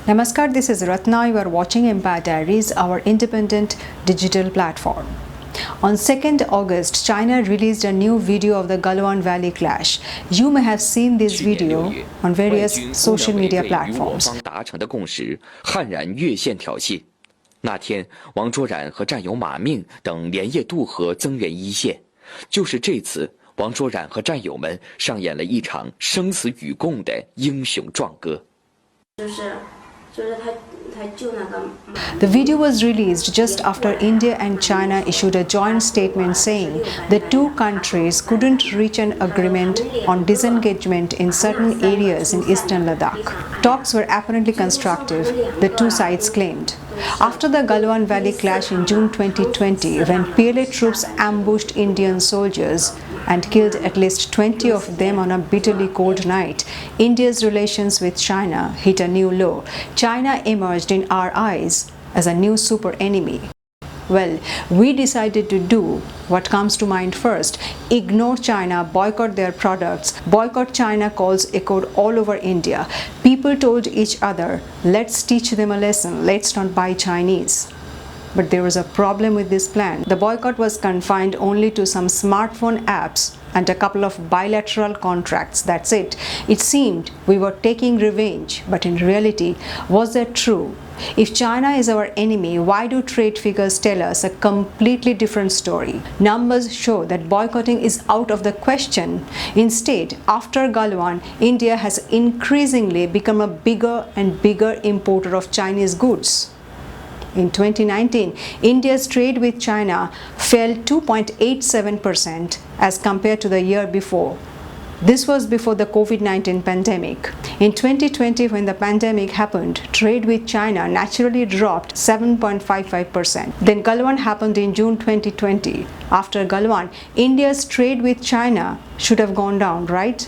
Namaskar, this is Ratna. You are watching Empire Diaries, our independent digital platform. On 2nd August, China released a new video of the Galwan Valley clash. You may have seen this video on various social media platforms. 达成的共识悍然越线挑衅。那天，王卓然和战友马命等连夜渡河增援一线。就是这次，王卓然和战友们上演了一场生死与共的英雄壮歌。The video was released just after India and China issued a joint statement saying the two countries couldn't reach an agreement on disengagement in certain areas in eastern Ladakh. Talks were apparently constructive, the two sides claimed. After the Galwan Valley clash in June 2020, when PLA troops ambushed Indian soldiers and killed at least 20 of them on a bitterly cold night, India's relations with China hit a new low. China emerged in our eyes as a new super enemy. Well, we decided to do what comes to mind first: ignore China, boycott their products. Boycott China calls echoed all over India. People told each other, let's teach them a lesson, let's not buy Chinese. But there was a problem with this plan. The boycott was confined only to some smartphone apps and a couple of bilateral contracts. That's it. It seemed we were taking revenge, but in reality, was that true? If China is our enemy, why do trade figures tell us a completely different story? Numbers show that boycotting is out of the question. Instead, after Galwan, India has increasingly become a bigger and bigger importer of Chinese goods. In 2019, India's trade with China fell 2.87% as compared to the year before. This was before the COVID-19 pandemic. In 2020, when the pandemic happened, trade with China naturally dropped 7.55%. Then Galwan happened in June 2020. After Galwan, India's trade with China should have gone down, right?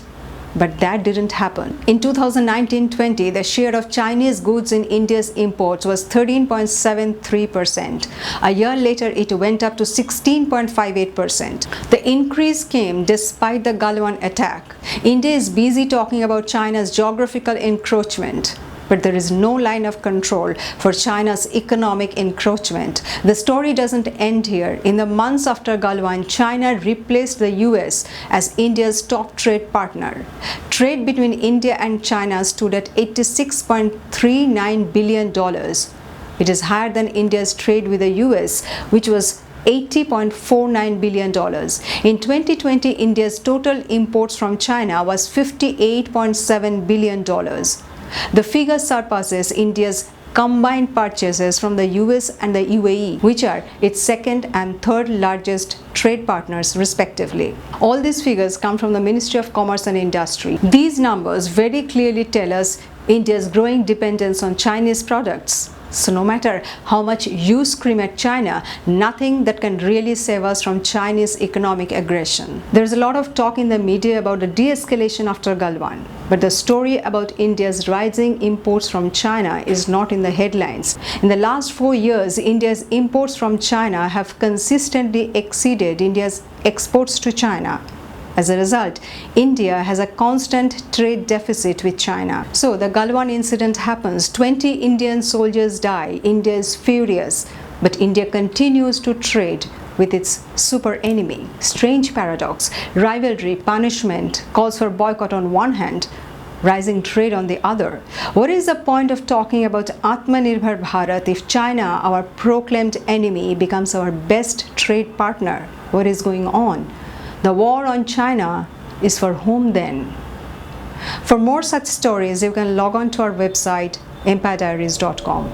But that didn't happen. In 2019-20, the share of Chinese goods in India's imports was 13.73%. A year later, it went up to 16.58%. The increase came despite the Galwan attack. India is busy talking about China's geographical encroachment, but there is no line of control for China's economic encroachment. The story doesn't end here. In the months after Galwan, China replaced the US as India's top trade partner. Trade between India and China stood at $86.39 billion. It is higher than India's trade with the US, which was $80.49 billion. In 2020, India's total imports from China was $58.7 billion. The figure surpasses India's combined purchases from the US and the UAE, which are its second and third largest trade partners respectively. All these figures come from the Ministry of Commerce and Industry. These numbers very clearly tell us India's growing dependence on Chinese products. So no matter how much you scream at China, nothing that can really save us from Chinese economic aggression. There's a lot of talk in the media about the de-escalation after Galwan, but the story about India's rising imports from China is not in the headlines. In the last 4 years, India's imports from China have consistently exceeded India's exports to China. As a result, India has a constant trade deficit with China. So the Galwan incident happens, 20 Indian soldiers die, India is furious, but India continues to trade with its super enemy. Strange paradox: rivalry, punishment, calls for boycott on one hand, rising trade on the other. What is the point of talking about Atmanirbhar Bharat if China, our proclaimed enemy, becomes our best trade partner? What is going on? The war on China is for whom then? For more such stories, you can log on to our website, empirediaries.com.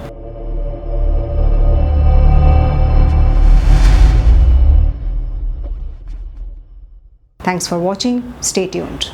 Thanks for watching. Stay tuned.